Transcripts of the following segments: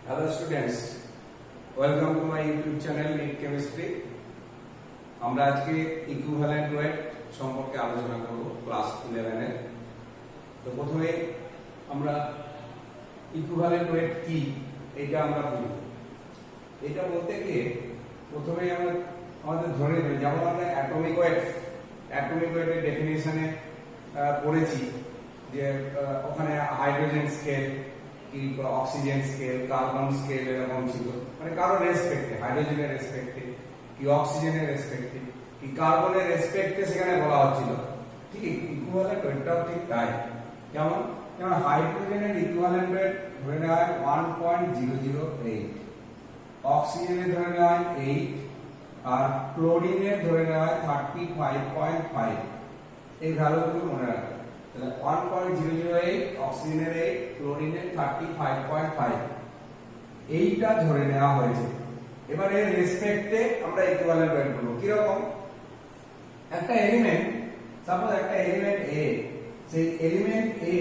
Hello students, welcome to my YouTube channel Neat Chemistry. আমরা আজকে equivalent wait সম্পর্কে আলোচনা করব ক্লাস 11 এর। তো প্রথমে আমরা ইকুইভ্যালেন্ট ওয়েট কি এটা আমরা বুঝব। এটা বলতে গিয়ে প্রথমে আমরা আমাদের ধরে নিই যেমন আমরা অ্যাটমিক ওয়েটের ডেফিনিশনে পড়েছি যে ওখানে হাইড্রোজেন স্কেল কি অক্সিজেন স্কেল কার্বন স্কেল এরকম ছিল, মানে কারো রেসপেক্টে হাইড্রোজেনের রেসপেক্টে কি অক্সিজেনের রেসপেক্টে কি কার্বনের রেসপেক্টে সেখানে বলা হচ্ছিল। ঠিক ইকুইভ্যালেন্ট ওয়েটটাও ঠিক তাই। যেমন হাইড্রোজেনের ইকুইভ্যালেন্ট ওয়েট ধরে নেওয়া হয় 1.008, অক্সিজেনের ধরে নেওয়া হয় 8 আর ক্লোরিনের ধরে নেওয়া হয় 35.5। এই ভ্যালুগুলো মনে রাখবেন। 1.008 অক্সিজেনের 8 ক্লোরিনের 35.5 এইটা ধরে নেওয়া হয়েছে। এবার এর রেসপেক্টে আমরা ইকুইভ্যালেন্ট ওয়েট বলবো। কি রকম? একটা এলিমেন্ট, সাপোজ একটা এলিমেন্ট A, সেই এলিমেন্ট A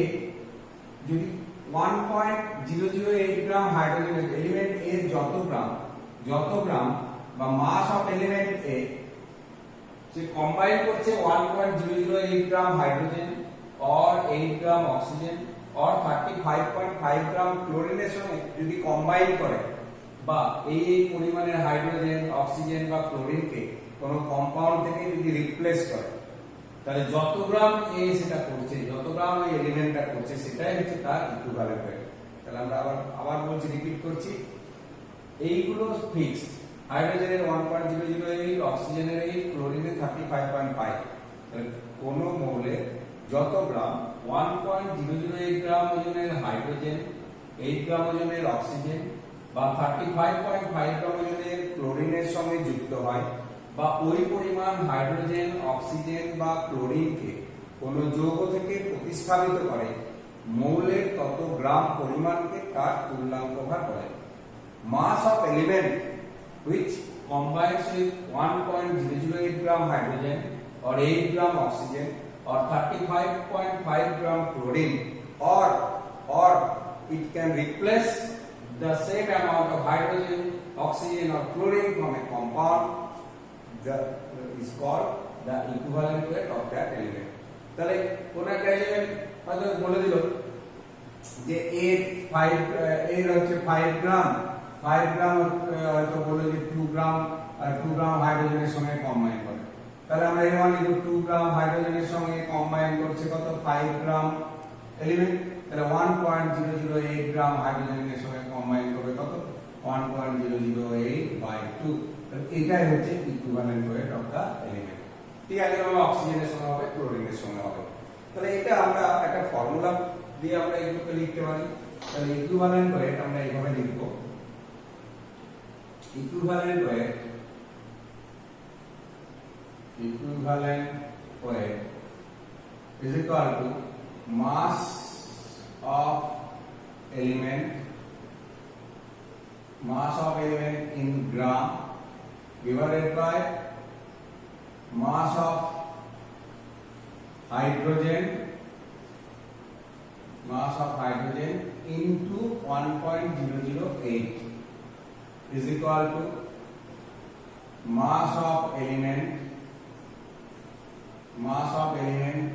যদি 1.008 গ্রাম হাইড্রোজেন, এলিমেন্ট A এর যত গ্রাম বা মাস অফ এলিমেন্ট A সে কম্বাইন করছে 1.008 গ্রাম হাইড্রোজেন और 8 গ্রাম অক্সিজেন और 35.5 গ্রাম ক্লোরিনের সঙ্গে যদি কম্বাইন করে বা এই পরিমাণের হাইড্রোজেন অক্সিজেন বা ক্লোরিনকে কোন কম্পাউন্ড থেকে যদি রিপ্লেস করে, তাহলে যত গ্রাম এ সেটা করছে, যত গ্রাম এই এলিমেন্টটা করছে, সেটাই হচ্ছে তার ইকুইভ্যালেন্ট ওয়েট। তাহলে আমরা আবার বলছি, রিপিট করছি, এইগুলো ফিক্সড। হাইড্রোজেনের 1.008, অক্সিজেনের 8, ক্লোরিনের 35.5। তাহলে কোন মৌলের যত গ্রাম 1.008 গ্রাম ওজনের হাইড্রোজেন, 8 গ্রাম ওজনের অক্সিজেন বা 35.5 গ্রাম ওজনের ক্লোরিনের সঙ্গে যুক্ত হয় বা ওই পরিমাণ হাইড্রোজেন অক্সিজেন বা ক্লোরিনকে কোন যৌগ থেকে প্রতিস্থাপিত করে, মৌলের তত গ্রাম পরিমাণকে তার তুল্যাঙ্ক ভার বলে। Mass of element which combines with 1.008 gram hydrogen or 8 gram oxygen or 35.5 gram chlorine or it can replace the same amount of hydrogen, oxygen or chlorine from a compound that is called the equivalent weight of that element. তাহলে কোন একটা element হয়তো বলে দিল যে এর হচ্ছে 5 গ্রাম হয়তো বলে যে 2 গ্রাম হাইড্রোজেনের সঙ্গে কম্বাইন করে। তাহলে আমরা এর মানে 2 গ্রাম হাইড্রোজেনের সঙ্গে কম্বাইন করছে কত 5 গ্রাম এলিমেন্ট। তাহলে 1.008 গ্রাম হাইড্রোজেনের সঙ্গে কম্বাইন করবে কত 1.008/2। তাহলে এটাই হচ্ছে equivalent weight of the element. ঠিক আছে, অক্সিজেনের সঙ্গে হবে, ক্লোরিনের সঙ্গে হবে। তাহলে এটা আমরা একটা ফর্মুলা দিয়ে আমরা এগুলোকে লিখতে পারি। তাহলে ইকুইভ্যালেন্ট ওয়েট আমরা এইভাবে লিখব, equivalent weight is equal to mass of element in gram divided by mass of hydrogen into 1.008 is equal to mass of element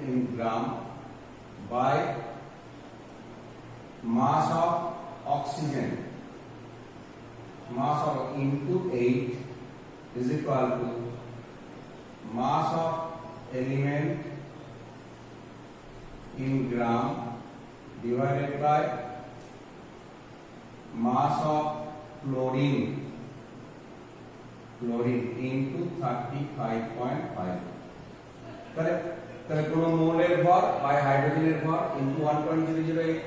in gram by mass of oxygen into 8 is equal to mass of element in gram divided by mass of chlorine into 35.5। তাহলে কোন মৌলের ভর by হাইড্রোজেনের ভর into 1.008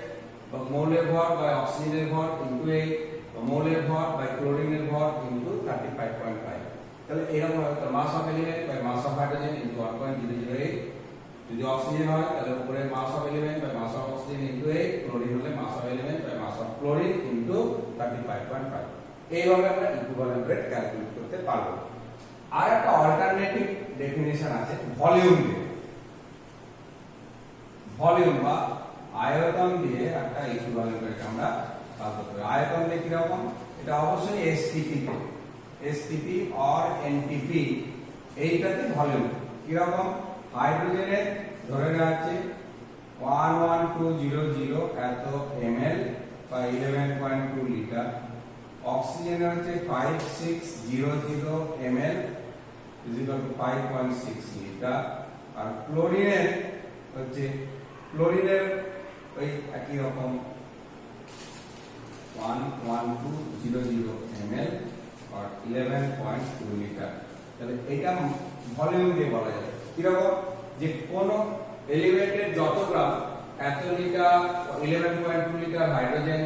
বা মৌলের ভর by অক্সিজেনের ভর ইনটু 8 বা মৌলের ভর বাই ক্লোরিনের ভর ইনটু 35.5। তাহলে এরকম হবে mass of element by mass of hydrogen into 1.008। যদি অক্সিজেন হয় তাহলে উপরে mass of element by mass of oxygen into 8, chlorine হলে mass of element by mass of chlorine into 35.5। এইভাবে আমরা ইকুইভ্যালেন্ট ওয়েট ক্যালকুলেট করতে পারবো। আর একটা অল্টারনেটিভ ডেফিনিশন আছে ভলিউম বা আয়তন দিয়ে একটা ইকুইভ্যালেন্ট ওয়েট আমরা তাহলে করতে হবে। আয়তন দেখি রকম, এটা অবশ্যই এসটিপি তে, এসটিপি অর এনটিপি, এইটাতে ভলিউম কিরকম, হাইড্রোজেনের ধরে নেওয়া আছে 11200 এত ml বা 11.2 লিটার, অক্সিজেনের হচ্ছে 5600 ml is equal to 5.6 litre, আর ক্লোরিনের হচ্ছে ক্লোরিনের ওই একই রকম 11200 ml আর 11.2 লিটার। তাহলে এটা ভলিউম দিয়ে বলা যায় কিরকম, যে কোন এলিমেন্টের যত গ্রাম এত লিটার 11.2 লিটার হাইড্রোজেন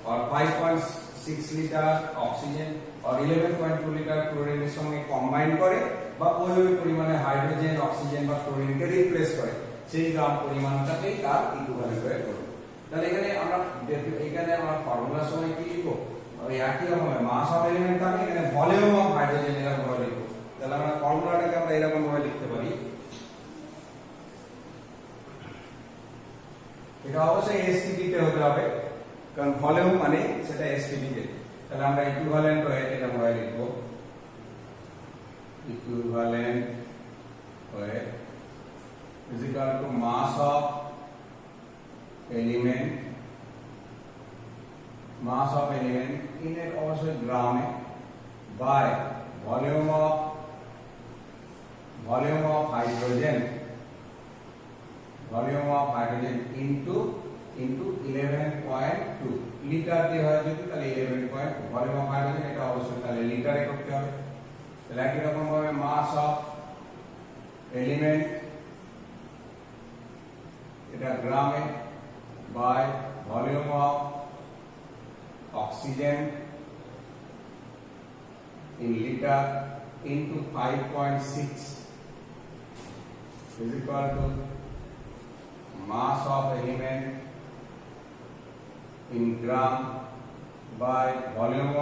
আর 5.6 লিটার অক্সিজেন আর 11.2 লিটার ক্লোরিনের সঙ্গে কম্বাইন করে বা ওই পরিমাণে হাইড্রোজেন অক্সিজেন বা ক্লোরিনকে রিপ্লেস করে, সেই গ্রাম পরিমাণটাকেই তার ইকুইভ্যালেন্ট হয়ে করবে। তাহলে এখানে আমরা ফর্মুলার সময় কি লিখবো, ওই একই রকম মাস অফ এলিমেন্ট থাকে, এখানে ভলিউম অফ হাইড্রোজেন এরকম ভাবে লিখবো। তাহলে আমরা ফর্মুলাটাকে আমরা এরকম ভাবে লিখতে পারি, এটা অবশ্যই এসটিপি তে হতে হবে, কারণ ভলিউম মানে সেটা এসটিপি তে। তাহলে আমরা ইকুইভ্যালেন্ট ওয়েট এরকম ভাবে লিখবো, equivalent wait is equal to mass of element, mass of element in a also gram by volume of hydrogen, volume of hydrogen into 11.2 litre দিয়ে হয় যদি তাহলে 11.2 ভলিউম অফ হাইড্রোজেন, এটা অবশ্যই তাহলে লিটারে করতে হবে। তাহলে একই রকম ভাবে মাস অফ এলিমেন্ট এটা গ্রামে by volume of oxygen in liter into 5.6 is equal to mass of element in gram by volume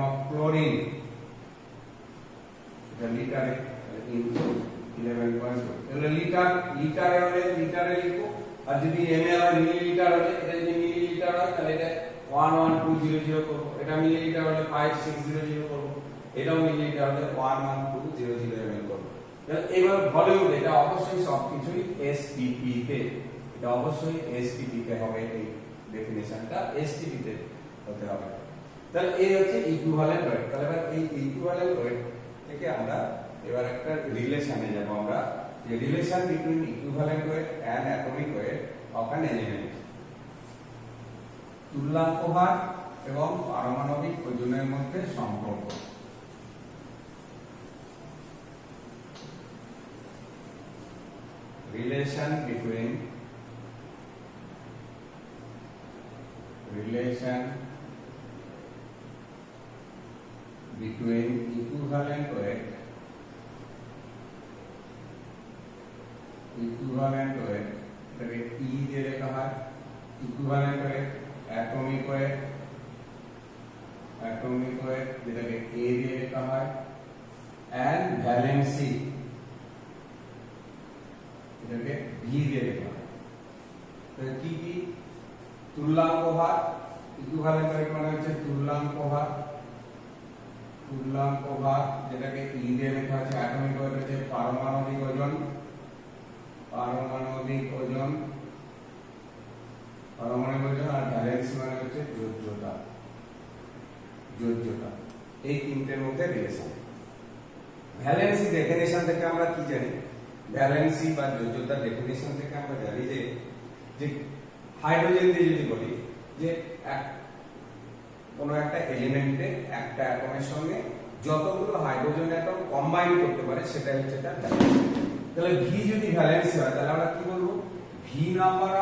of chlorine, the liter into 11.2, তাহলে লিটারে হলে লিটারে লিখবো, আর যদি ml আর মিলিলিটার হলে, এটা যদি মিলিলিটার হয় তাহলে এটা 11200 করব, এটা মিলিলিটার হলে 5600 করব, এটাও মিলিলিটার হলে 11200 ml করব। তাহলে এবার ভলিউম, এটা অবশ্যই সবকিছুই এসটিপি তে, এটা অবশ্যই এসটিপি তে হবে, এই ডেফিনিশনটা এসটিপি তে হতে হবে। তাহলে এই হচ্ছে ইকুইভ্যালেন্ট ওয়েট। তাহলে এবার এই ইকুইভ্যালেন্ট ওয়েট থেকে আমরা এবার একটা রিলেশনে যাব, আমরা যে relation between equivalent weight and atomic weight of an element, তুল্যাঙ্ক ভার এবং পারমাণবিক ওজনের মধ্যে সম্পর্ক। রিলেশন বিটুইন equivalent weight এটাকে E দিয়ে লেখা হয়, equivalent weight, atomic weight যেটাকে A দিয়ে লেখা হয়, and valency এটাকে V দিয়ে লেখা হয়। তো কি কি, তুল্যাঙ্ক ভার, ইকুইভ্যালেন্ট ওয়েট মানে হচ্ছে তুল্যাঙ্ক ভার যেটাকে E দিয়ে লেখা আছে, অ্যাটমিক ওয়েট হচ্ছে পারমাণবিক ওজন, আর ভ্যালেন্সি মানে হচ্ছে যোজ্যতা। এই তিনটের মধ্যে রিলেশন। ভ্যালেন্সি ডেফিনিশন থেকে আমরা কি জানি, ভ্যালেন্সি বা যোজ্যতা ডেফিনিশন থেকে আমরা জানি যে হাইড্রোজেন দিয়ে যদি বলি যে কোন একটা এলিমেন্টে একটা অ্যাটমের সঙ্গে যতগুলো হাইড্রোজেন অ্যাটম কম্বাইন করতে পারে সেটাই হচ্ছে তার ভ্যালেন্সি। তাহলে ভি যদি ভ্যালেন্সি হয় তাহলে আমরা কি বলবো, V number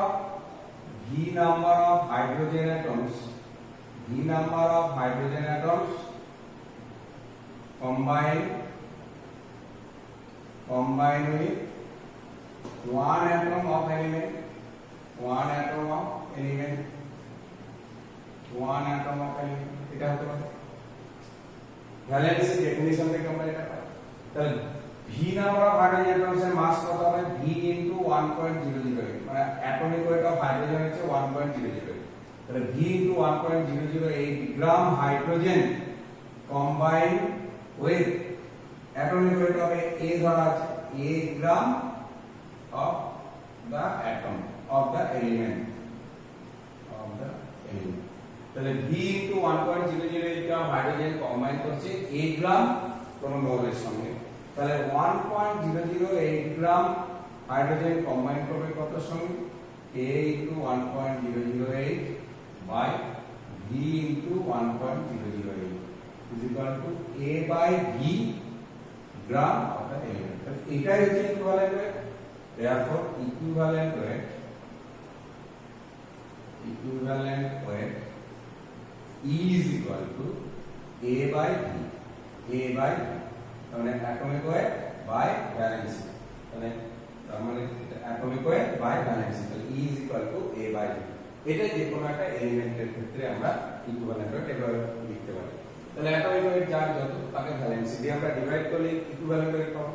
of hydrogen atoms combine with one atom of element, এটা হতে পারে ভ্যালেন্সি ডেফিনিশন থেকে আমরা এটা পাই। তাহলে V number of hydrogen atoms এর মাস কত হবে, ভি ইনটু 1.008, মানে অ্যাটমিক ওয়েট অফ হাইড্রোজেন হচ্ছে 1.008। তাহলে V into 1.008 gram hydrogen combined with atomic weight হবে A ধরা আছে A gram of the atom of the element তাহলে V into 1.008 গ্রাম হাইড্রোজেন কম্বাইন করছে A গ্রাম কোন মৌলের সঙ্গে তাহলে 1.008 গ্রাম হাইড্রোজেন কম্বাইন করবে কত সঙ্গে A into 1.008 by V into 1.008 is equal to A by V gram of the element. এটাই হচ্ছে equivalent wait therefore equivalent weight is equal to A by V তাহলে অ্যাটমিক ওয়েট বাই ভ্যালেন্সি তাহলে atomic wait by valency তাহলে E is equal to A by V এটা যে কোনো একটা এলিমেন্টের ক্ষেত্রে আমরা ইকুইভ্যালেন্ট ওয়েট এভাবে লিখতে পারি তাহলে অ্যাটমিক ওয়েট যার যত তাকে ভ্যালেন্সি দিয়ে আমরা ডিভাইড করলে ইকুইভ্যালেন্ট ওয়েট পাবো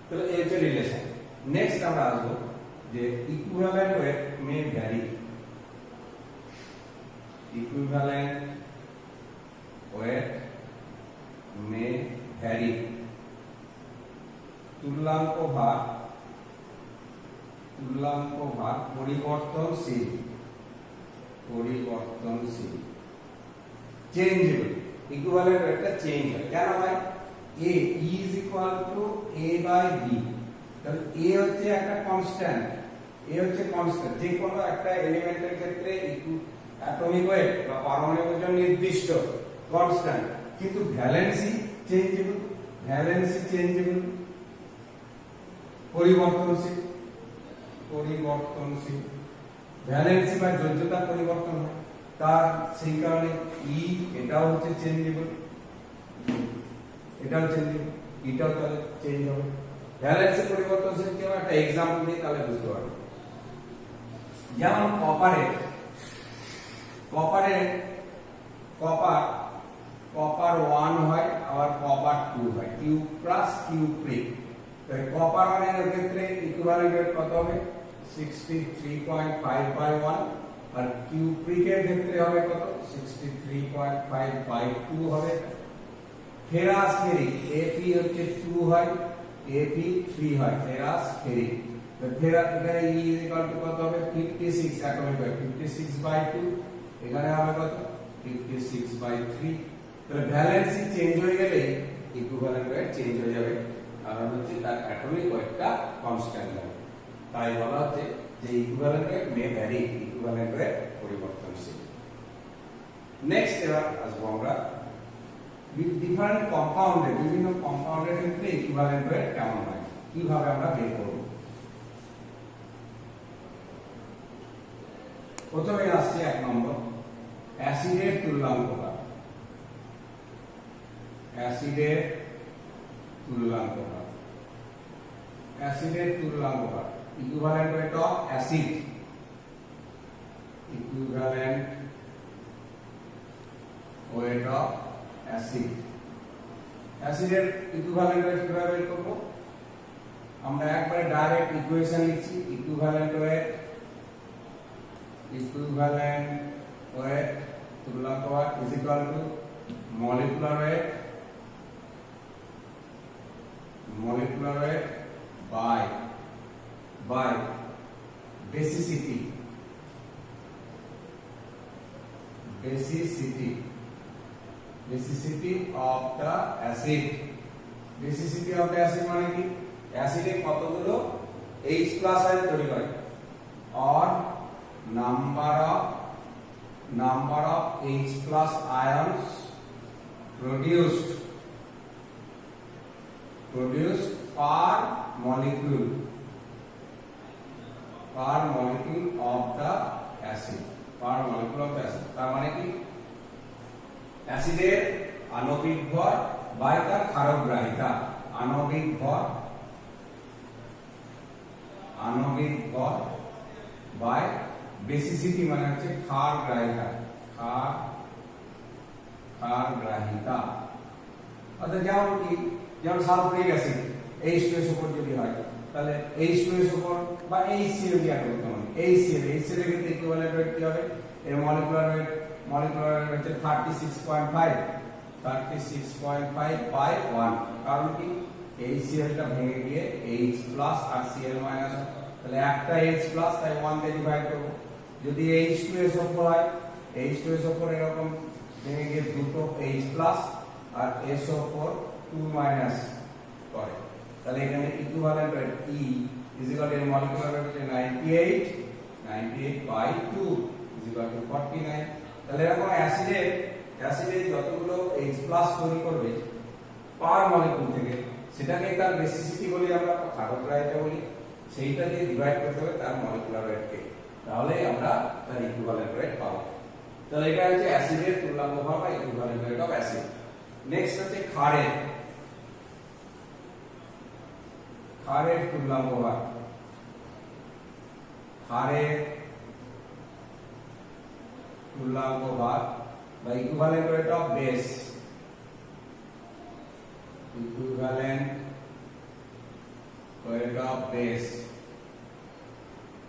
তাহলে এই হচ্ছে রিলেশন নেক্সট আমরা আসবো যে equivalent weight may vary equivalent weight may vary তুল্যাঙ্ক ভার পরিবর্তনশীল চেঞ্জেবল ইকুইভ্যালেন্ট ওয়েটটা চেঞ্জ হয় কেন হয় A is equal to A by B তাহলে A হচ্ছে একটা কনস্ট্যান্ট যে কোনো একটা এলিমেন্টের ক্ষেত্রে অ্যাটমিক ওয়েট বা পারমাণবিক ওজন নির্দিষ্ট কনস্ট্যান্ট কিন্তু ভ্যালেন্সি চেঞ্জেবল পরিবর্তনশীল ভ্যালেন্সি বা যোজ্যতা পরিবর্তন হয় তার সেই কারণে ই এটাও হচ্ছে চেঞ্জেবল এটাও তাহলে চেঞ্জ হবে ভ্যালেন্সি পরিবর্তনশীল কেউ একটা এক্সাম্পল দিয়ে তাহলে বুঝতে পারবে যেমন কপার 1 হয় আবার কপার 2 হয় Q প্লাস Q প্রি তাই কপার 1 এর ক্ষেত্রে ইকুইভ্যালেন্ট ওয়েট কত হবে 63.5 by 1 আর Q প্রি এর ক্ষেত্রে হবে কত 63.5 by 2 হবে ফেরাস ফেরিক Ap হচ্ছে 2 হয় Ap 3 হয় ফেরাস ফেরিক তো ফেরাস এখানে E is equal to কত হবে 56 অ্যাটমিক ওয়েট 56 by 2 এখানে হবে কত 56 by 3 তাহলে ভ্যালেন্সি চেঞ্জ হয়ে গেলে ইকুইভ্যালেন্ট ওয়েট চেঞ্জ হয়ে যাবে কারণ হচ্ছে তার অ্যাটমিক ওয়েটটা কনস্ট্যান্ট হবে তাই বলা হচ্ছে যে equivalent weight may vary equivalent wait পরিবর্তনশীল নেক্সট এবার আসবো আমরা ডিফারেন্ট কম্পাউন্ডে বিভিন্ন কম্পাউন্ডের ক্ষেত্রে ইকুইভ্যালেন্ট ওয়েট কেমন হয় কিভাবে আমরা বের করব প্রথমে আসছে 1 নম্বর অ্যাসিডের তুল্যাঙ্ক ভার ইকুইভ্যালেন্ট ওয়েট অফ অ্যাসিড অ্যাসিডের ইকুইভ্যালেন্ট ওয়েট কিভাবে বের করব আমরা একবারে ডাইরেক্ট ইকুয়েশন লিখছি ইকুইভ্যালেন্ট ওয়েট তুল্যাঙ্ক ভার is equal to molecular weight by basicity of the acid মানে কি অ্যাসিডে কতগুলো H+ আয়ন তৈরি করে or number of H+ ions produced per molecule of the acid তার মানে কি অ্যাসিডের আণবিক ভর বাই তার ক্ষারগ্রাহিতা আণবিক ভর বাই বেসিসিটি মানে হচ্ছে ক্ষারগ্রাহিতা অর্থাৎ যেমন সালফিউরিক অ্যাসিড H2SO4 যদি হয় তাহলে H2SO4 বা HCl দিয়া করতে হবে HCl এর ক্ষেত্রে ইকুইভ্যালেন্ট ওয়েট কি হবে এর মলিকুলার ওয়েট হচ্ছে 36.5 বাই 1। কারণ কি HCl টা ভেঙে গিয়ে H প্লাস আর Cl মাইনাস, তাহলে একটা H প্লাস তাই 1 দিয়ে ডিভাইড করব। যদি H2SO4 হয়, H2SO4 এরকম ভেঙে গিয়ে দুটো H প্লাস আর SO4 2 মাইনাস করে, তাহলে এখানে ইকুইভ্যালেন্ট ওয়েট E এর মলিকুলার ওয়েট হচ্ছে 98 বাই 2 49। তাহলে এরকম অ্যাসিডে যতগুলো H প্লাস তৈরি করবে পার মলিকুল থেকে, সেটাকে তার বেসিসিটি বলি আমরা, খাদ্যপ্রায়তা বলি, সেইটা দিয়ে ডিভাইড করতে হবে তার মলিকুলার ওয়েটকে, তাহলে আমরা তার ইকুইভ্যালেন্ট ওয়েট পাবো। তাহলে এটা হচ্ছে অ্যাসিডের তুল্যাঙ্ক ভর বা equivalent weight of acid. Next হচ্ছে ক্ষারের তুল্যাঙ্ক ভর। ক্ষারের তুল্যাঙ্ক ভর বা equivalent weight of base. Equivalent weight of base,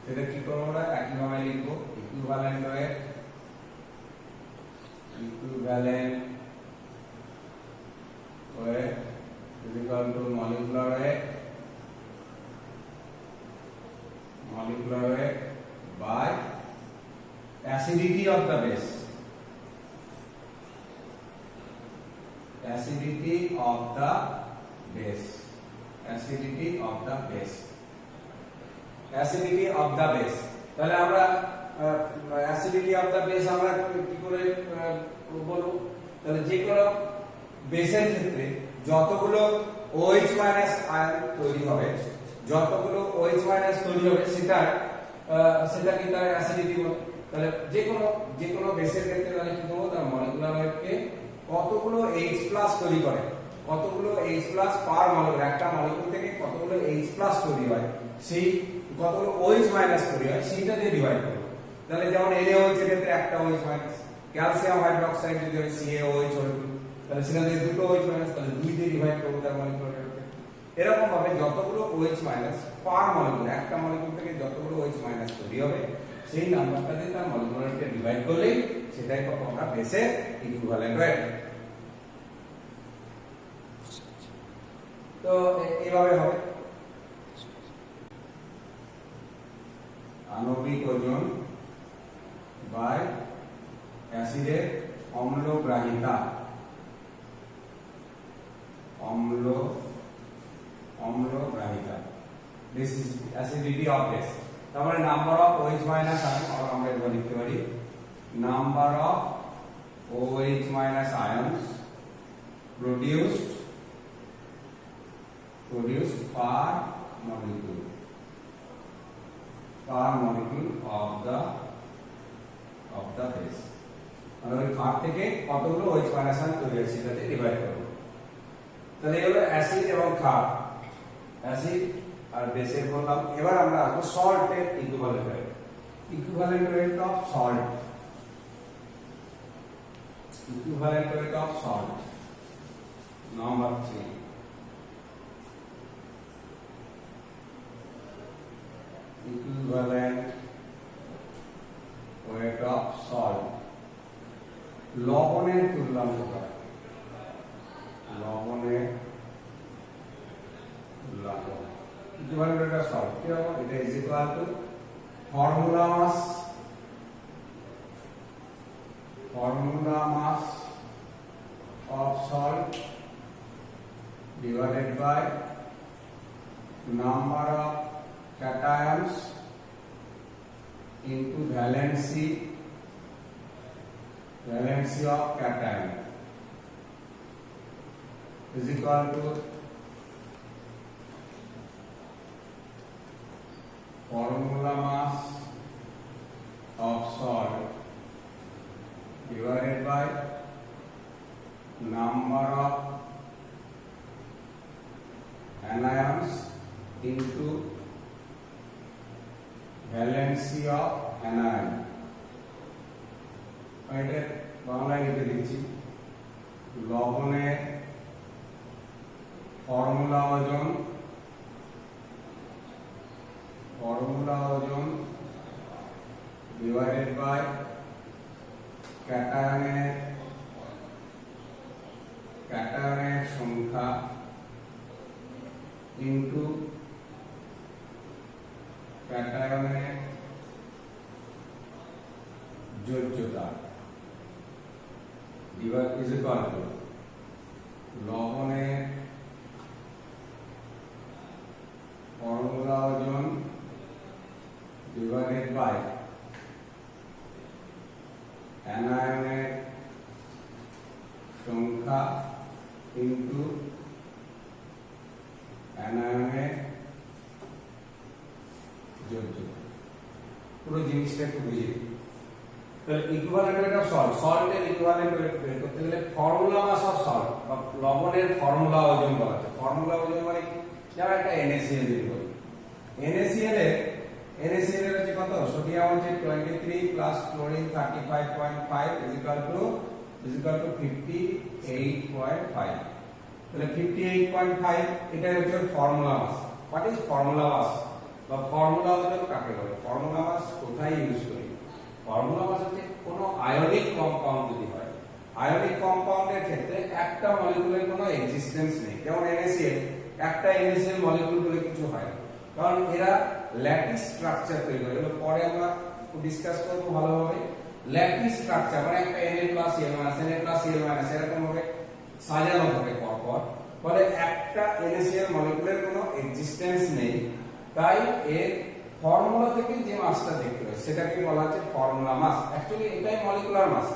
সেটা কি করব আমরা? একইভাবে লিখব equivalent wait is equal to molecular weight by acidity of the base. Acidity of the base. তাহলে আমরা অ্যাসিডিটি অফ দা বেস আমরা কি করে বলবো? তাহলে যে কোনো বেসের ক্ষেত্রে যতগুলো OH মাইনাস আয়ন তৈরি হবে, সেটা কি তার অ্যাসিডিটি বলে। তাহলে যে কোনো বেসের ক্ষেত্রে তাহলে কি করব? তার মলিকুলার ওয়েটকে কতগুলো H প্লাস তৈরি করে, কতগুলো H প্লাস পার মলিকুল, একটা মলিকুল থেকে কতগুলো H প্লাস তৈরি হয়, সেই কতগুলো OH মাইনাস তৈরি হয় সেইটা দিয়ে ডিভাইড করব। তাহলে যেমন NaOH এর ক্ষেত্রে একটা OH মাইনাস, ক্যালসিয়াম হাইড্রোক্সাইড যদি হয় CaOH হয়, তাহলে সেখানে দুটো OH মাইনাস, তাহলে 2 দিয়ে ডিভাইড করব তার মলিকুলার ওয়েটকে। এরকম ভাবে যতগুলো OH মাইনাস পার মলিকুল, একটা মলিকুল থেকে যতগুলো OH মাইনাস তৈরি হবে সেই নাম্বারটা দিয়ে তার মলিকুলার ওয়েটকে ডিভাইড করলেই সেটাই পাবো আমরা বেসের ইকুইভ্যালেন্ট ওয়েট। তো এইভাবে হবে আণবিক ওজন বাই অ্যাসিডের অম্লগ্রাহিতা। This is acidity of base. তাহলে number of OH minus ion আমরা এবার লিখতে পারি number of OH minus ions produced per molecule of the base। মানে ওই ক্ষার থেকে কতগুলো OH মাইনাস আয়ন তৈরি হয় সেটাতে ডিভাইড করব। তাহলে এই হলো অ্যাসিড এবং ক্ষার, অ্যাসিড আর বেসের বললাম। এবার আমরা আসবো সল্টের equivalent weight of salt. Number 3 equivalent weight of salt। লবণের তুল্যাঙ্ক ভর, equivalent weight of salt কি হবে? এটা is equal to formula mass of salt divided by number of cations into valency of cation is equal to formula mass of salt divided by number of anions into valency of anion। এটা বাংলায় লিখে দিচ্ছি লবণের formula ওজন divided by ক্যাটায়নের সংখ্যা into ক্যাটায়নের যোজ্যতা is equal two লবণের formula ওজন divided by অ্যানায়নের সংখ্যা ইনটু অ্যানায়নের যোজ্যতা। পুরো জিনিসটা একটু বুঝিয়ে দিই। তাহলে ইকুইভ্যালেন্ট ওয়েট অফ সল্ট, সল্টের ইকুইভ্যালেন্ট ওয়েট বের করতে গেলে ফর্মুলা মাস অফ সল্ট বা লবণের ফর্মুলা ওজন বলা হয়। ফর্মুলা ওজন মানে যেমন একটা NaCl বের করি, NaCl এর হচ্ছে কত, সোডিয়াম হচ্ছে 23 plus chlorine 35.5 is equal to 58.5। তাহলে 58.5 এটা হচ্ছে formula mass. What is formula mass বা ফর্মুলা ওজন কাকে বলে? ফর্মুলা মাস কোথায় ইউজ করি? ফর্মুলা মাস হচ্ছে কোনো আয়নিক কম্পাউন্ড যদি হয়, আয়নিক কম্পাউন্ডের ক্ষেত্রে একটা মলিকুলের কোনো এক্সিস্টেন্স নেই, যেমন NaCl, একটা NaCl মলিকুল বলে কিছু হয় না, কারণ এরা ল্যাটিস স্ট্রাকচার তৈরি করে। এগুলো পরে আমরা ডিসকাস করব ভালোভাবে। ল্যাটিস স্ট্রাকচার মানে একটা Na+Cl- এরকম ভাবে সাজানো থাকে পরপর, ফলে একটা NaCl মলিকুলের কোনো এক্সিস্টেন্স নেই। তাই এর ফর্মুলা থেকে যে মাসটা দেখতে হয় সেটাকে বলা হচ্ছে ফর্মুলা মাস। অ্যাকচুয়ালি এটাই মলিকুলার মাস,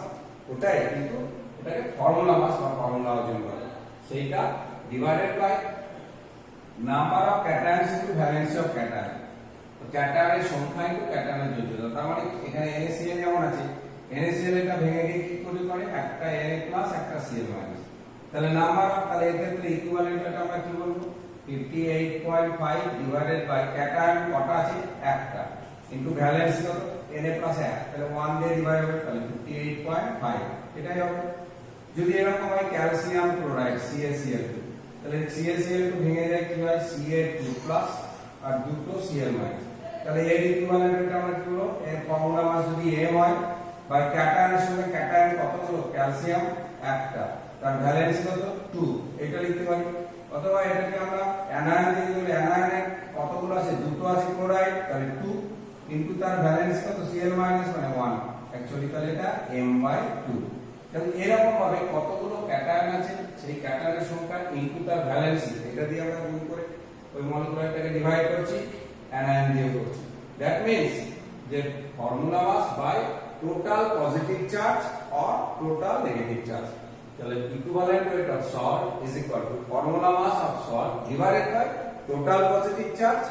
ওটাই, কিন্তু এটাকে ফর্মুলা মাস বা ফর্মুলা ওজন বলে। সেইটা divided by number of cations into valency of cation. তো ক্যাটায়নের সংখ্যা ইনটু ক্যাটায়নের যোজ্যতা। তার মানে এখানে NaCl যেমন আছে, NaCl এটা ভেঙে গিয়ে কি করে একটা Na+ একটা Cl-। তাহলে নাম্বার অফ, তাহলে এর ক্ষেত্রে ইকুইভ্যালেন্টটা আমরা কি বলবো? 58.5 ডিভাইডেড বাই ক্যাটায়ন কটা আছে? একটা, ইনটু ভ্যালেন্সি কত? Na+1, তাহলে 1 দিয়ে ডিভাইড হবে, তাহলে 58.5 এটাই হবে। যদি এরকম হয় ক্যালসিয়াম ক্লোরাইড CaCl2, তাহলে CaCl2 ভেঙে যায় কি হয়? Ca2+ আর দুটো Cl-। তাহলে এর ইকুইভ্যালেন্টটা আমরা কি বলবো? এর ফর্মুলা মাস যদি M হয়, বাই ক্যাটায়নের সঙ্গে ক্যাটায়ন কতগুলো? ক্যালসিয়াম একটা, তার ভ্যালেন্সি কত? 2, এটা লিখতে পারি। অথবা এটাকে আমরা অ্যানায়ন দিয়ে দিলে অ্যানায়নের কতগুলো আছে? দুটো আছে ক্লোরাইড, তাহলে 2 ইনটু তার ভ্যালেন্সি কত? Cl- মানে 1, অ্যাকচুয়ালি তাহলে এটা M/2। তাহলে এরকম ভাবে কতগুলো ক্যাটায়ন আছে সেই ক্যাটায়নের সংখ্যা ইনটু তার ভ্যালেন্সি, এটা দিয়ে আমরা গুণ করে ওই মলিকুলারটাকে ডিভাইড করছি, অ্যানায়ন দিয়ে করছি। দ্যাট মিন্স যে formula mass by total positive charge or total negative charge. তাহলে equivalent weight of salt is equal to formula mass of salt divided by total positive charge